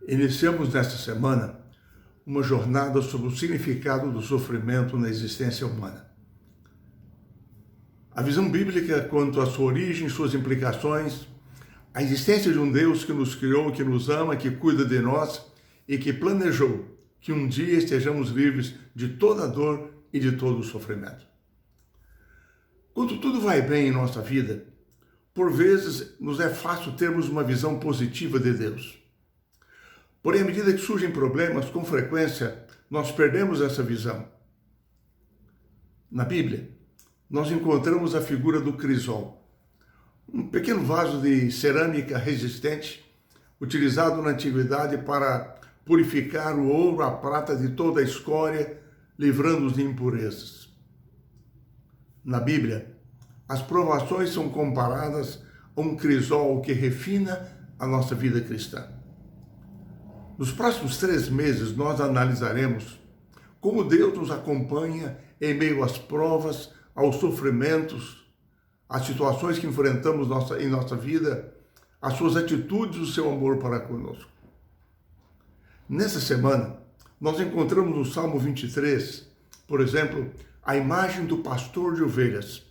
Iniciamos nesta semana uma jornada sobre o significado do sofrimento na existência humana. A visão bíblica quanto à sua origem, suas implicações, a existência de um Deus que nos criou, que nos ama, que cuida de nós e que planejou que um dia estejamos livres de toda dor e de todo o sofrimento. Quando tudo vai bem em nossa vida, por vezes nos é fácil termos uma visão positiva de Deus. Porém, à medida que surgem problemas, com frequência, nós perdemos essa visão. Na Bíblia, nós encontramos a figura do crisol, um pequeno vaso de cerâmica resistente, utilizado na antiguidade para purificar o ouro, a prata de toda a escória, livrando-os de impurezas. Na Bíblia, as provações são comparadas a um crisol que refina a nossa vida cristã. Nos próximos 3 meses, nós analisaremos como Deus nos acompanha em meio às provas, aos sofrimentos, às situações que enfrentamos em nossa vida, as suas atitudes, o seu amor para conosco. Nessa semana, nós encontramos no Salmo 23, por exemplo, a imagem do pastor de ovelhas,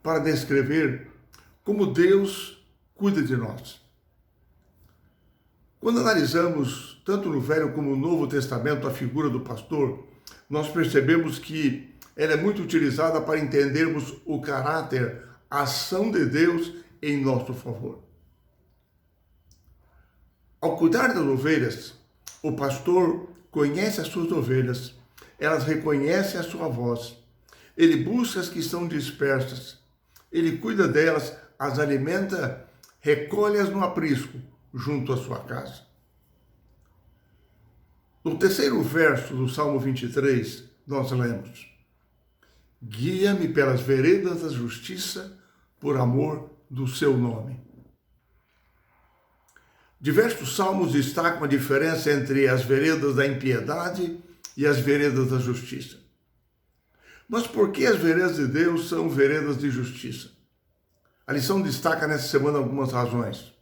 para descrever como Deus cuida de nós. Quando analisamos, tanto no Velho como no Novo Testamento, a figura do pastor, nós percebemos que ela é muito utilizada para entendermos o caráter, a ação de Deus em nosso favor. Ao cuidar das ovelhas, o pastor conhece as suas ovelhas, elas reconhecem a sua voz, ele busca as que estão dispersas, ele cuida delas, as alimenta, recolhe-as no aprisco, junto à sua casa. No terceiro verso do Salmo 23, nós lemos: guia-me pelas veredas da justiça, por amor do seu nome. Diversos salmos destacam a diferença entre as veredas da impiedade e as veredas da justiça. Mas por que as veredas de Deus são veredas de justiça? A lição destaca nessa semana algumas razões.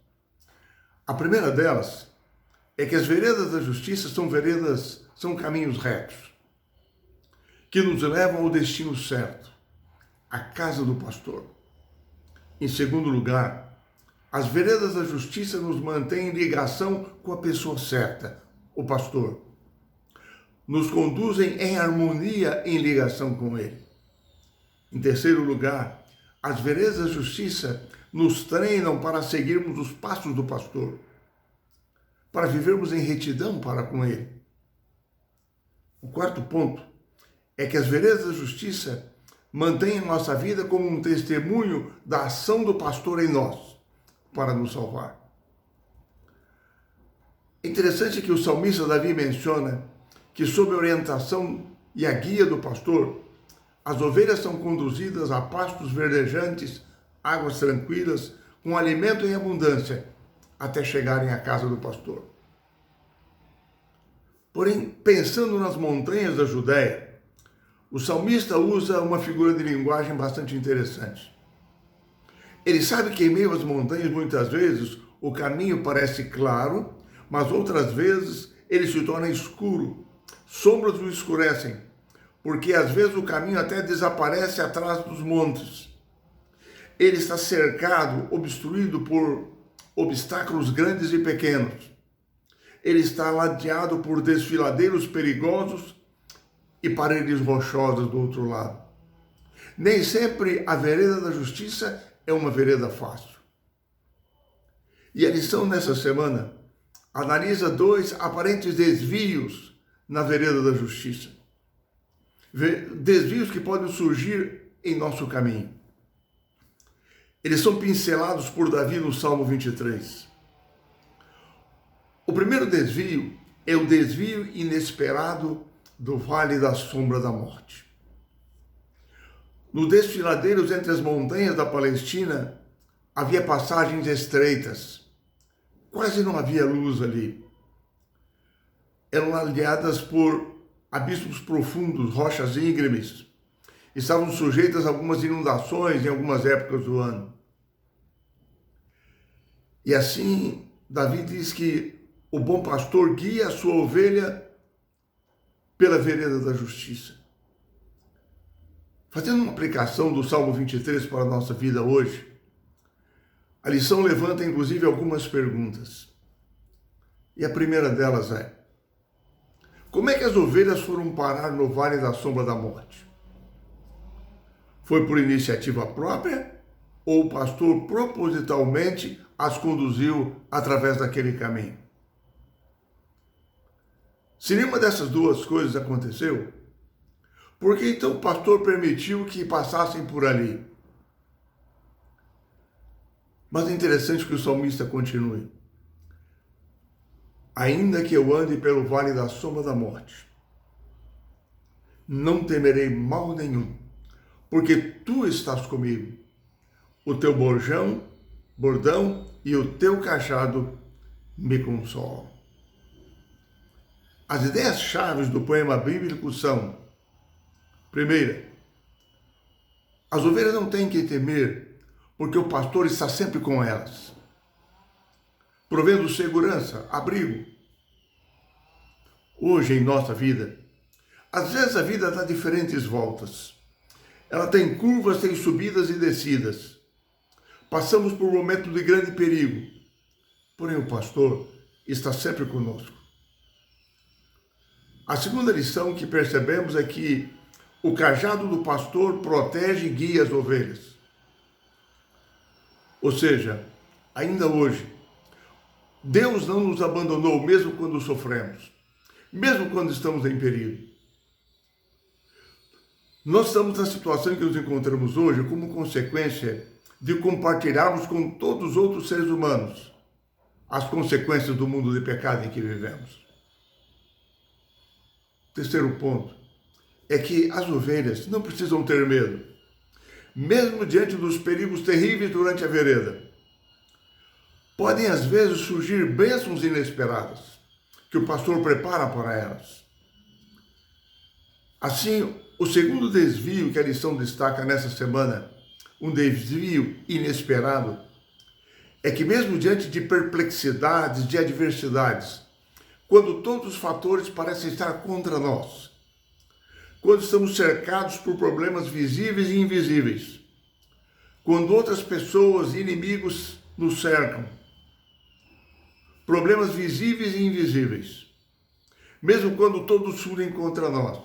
A primeira delas é que as veredas da justiça são caminhos retos, que nos levam ao destino certo, a casa do pastor. Em segundo lugar, as veredas da justiça nos mantêm em ligação com a pessoa certa, o pastor. Nos conduzem em harmonia em ligação com ele. Em terceiro lugar, as veredas da justiça nos treinam para seguirmos os passos do pastor, para vivermos em retidão para com ele. O quarto ponto é que as veredas da justiça mantêm nossa vida como um testemunho da ação do pastor em nós, para nos salvar. É interessante que o salmista Davi menciona que, sob a orientação e a guia do pastor, as ovelhas são conduzidas a pastos verdejantes, águas tranquilas, com alimento em abundância, até chegarem à casa do pastor. Porém, pensando nas montanhas da Judéia, o salmista usa uma figura de linguagem bastante interessante. Ele sabe que em meio às montanhas, muitas vezes, o caminho parece claro, mas outras vezes ele se torna escuro. Sombras o escurecem, porque às vezes o caminho até desaparece atrás dos montes. Ele está cercado, obstruído por obstáculos grandes e pequenos. Ele está ladeado por desfiladeiros perigosos e paredes rochosas do outro lado. Nem sempre a vereda da justiça é uma vereda fácil. E a lição nessa semana analisa 2 aparentes desvios na vereda da justiça. Desvios que podem surgir em nosso caminho. Eles são pincelados por Davi no Salmo 23. O primeiro desvio é o desvio inesperado do vale da sombra da morte. Nos desfiladeiros entre as montanhas da Palestina, havia passagens estreitas. Quase não havia luz ali. Eram ladeadas por abismos profundos, rochas íngremes. Estavam sujeitas a algumas inundações em algumas épocas do ano. E assim, Davi diz que o bom pastor guia a sua ovelha pela vereda da justiça. Fazendo uma aplicação do Salmo 23 para a nossa vida hoje, a lição levanta inclusive algumas perguntas. E a primeira delas é: como é que as ovelhas foram parar no vale da sombra da morte? Foi por iniciativa própria ou o pastor propositalmente as conduziu através daquele caminho? Se nenhuma dessas duas coisas aconteceu, por que então o pastor permitiu que passassem por ali? Mas é interessante que o salmista continue. Ainda que eu ande pelo vale da sombra da morte, não temerei mal nenhum, porque tu estás comigo. O teu bordão e o teu cajado me consolam. As ideias chaves do poema bíblico são: primeira, as ovelhas não têm que temer, porque o pastor está sempre com elas, provendo segurança, abrigo. Hoje em nossa vida, às vezes a vida dá diferentes voltas. Ela tem curvas, tem subidas e descidas. Passamos por um momento de grande perigo, porém o pastor está sempre conosco. A segunda lição que percebemos é que o cajado do pastor protege e guia as ovelhas. Ou seja, ainda hoje, Deus não nos abandonou mesmo quando sofremos, mesmo quando estamos em perigo. Nós estamos na situação em que nos encontramos hoje como consequência de compartilharmos com todos os outros seres humanos as consequências do mundo de pecado em que vivemos. Terceiro ponto é que as ovelhas não precisam ter medo, mesmo diante dos perigos terríveis durante a vereda. Podem às vezes surgir bênçãos inesperadas que o pastor prepara para elas. Assim, o segundo desvio que a lição destaca nessa semana, um desvio inesperado, é que mesmo diante de perplexidades, de adversidades, quando todos os fatores parecem estar contra nós, quando estamos cercados por problemas visíveis e invisíveis, quando outras pessoas e inimigos nos cercam, problemas visíveis e invisíveis, mesmo quando todos surgem contra nós,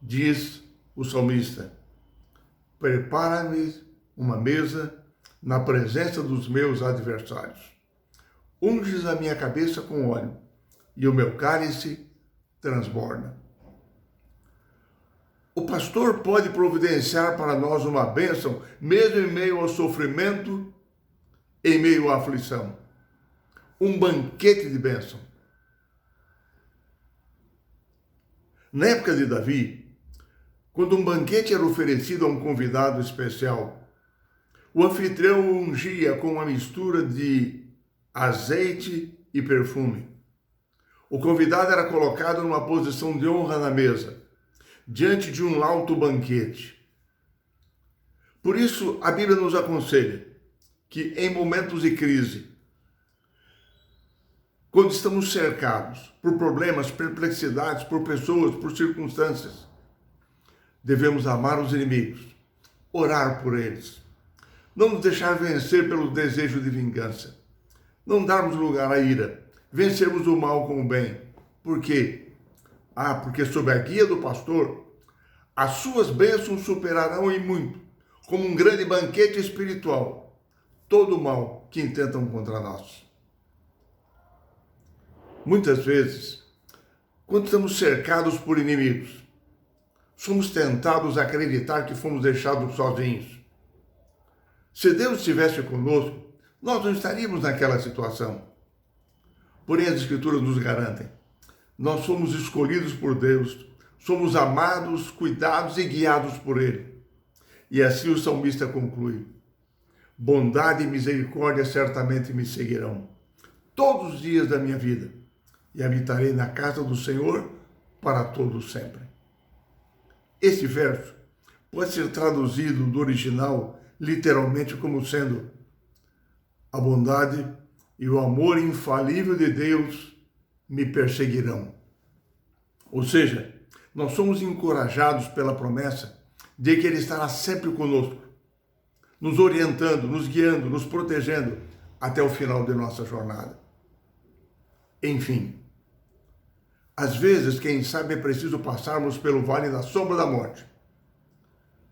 diz o salmista: prepara-me uma mesa na presença dos meus adversários. Unges a minha cabeça com óleo e o meu cálice transborda. O pastor pode providenciar para nós uma bênção, mesmo em meio ao sofrimento, em meio à aflição. Um banquete de bênção. Na época de Davi, quando um banquete era oferecido a um convidado especial, o anfitrião o ungia com uma mistura de azeite e perfume. O convidado era colocado numa posição de honra na mesa, diante de um alto banquete. Por isso, a Bíblia nos aconselha que em momentos de crise, quando estamos cercados por problemas, perplexidades, por pessoas, por circunstâncias, devemos amar os inimigos, orar por eles, não nos deixar vencer pelo desejo de vingança, não darmos lugar à ira, vencermos o mal com o bem. Por quê? Porque sob a guia do pastor, as suas bênçãos superarão em muito, como um grande banquete espiritual, todo o mal que intentam contra nós. Muitas vezes, quando estamos cercados por inimigos, somos tentados a acreditar que fomos deixados sozinhos. Se Deus estivesse conosco, nós não estaríamos naquela situação. Porém, as Escrituras nos garantem: nós somos escolhidos por Deus, somos amados, cuidados e guiados por Ele. E assim o salmista conclui: bondade e misericórdia certamente me seguirão todos os dias da minha vida, e habitarei na casa do Senhor para todo sempre. Este verso pode ser traduzido do original literalmente como sendo: a bondade e o amor infalível de Deus me perseguirão. Ou seja, nós somos encorajados pela promessa de que Ele estará sempre conosco, nos orientando, nos guiando, nos protegendo até o final de nossa jornada. Enfim, às vezes, quem sabe, é preciso passarmos pelo vale da sombra da morte,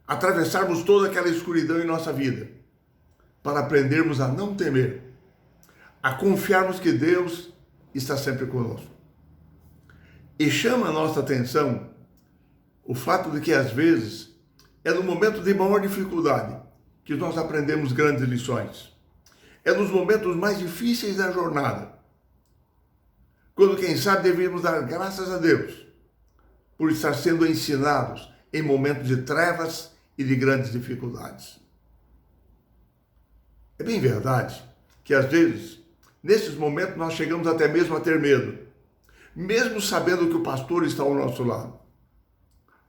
atravessarmos toda aquela escuridão em nossa vida, para aprendermos a não temer, a confiarmos que Deus está sempre conosco. E chama a nossa atenção o fato de que, às vezes, é no momento de maior dificuldade que nós aprendemos grandes lições. É nos momentos mais difíceis da jornada, quando, quem sabe, devemos dar graças a Deus por estar sendo ensinados em momentos de trevas e de grandes dificuldades. É bem verdade que, às vezes, nesses momentos nós chegamos até mesmo a ter medo, mesmo sabendo que o pastor está ao nosso lado.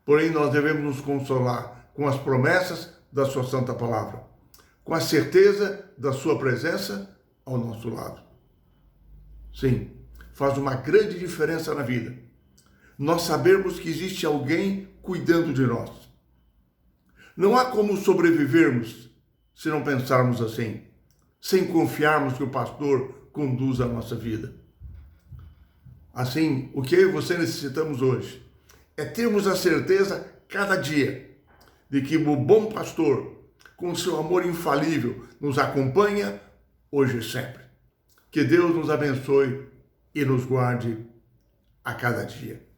Porém, nós devemos nos consolar com as promessas da sua santa palavra, com a certeza da sua presença ao nosso lado. Sim, faz uma grande diferença na vida nós sabermos que existe alguém cuidando de nós. Não há como sobrevivermos se não pensarmos assim, sem confiarmos que o pastor conduz a nossa vida. Assim, o que eu e você necessitamos hoje é termos a certeza, cada dia, de que o bom pastor, com seu amor infalível, nos acompanha hoje e sempre. Que Deus nos abençoe e nos guarde a cada dia.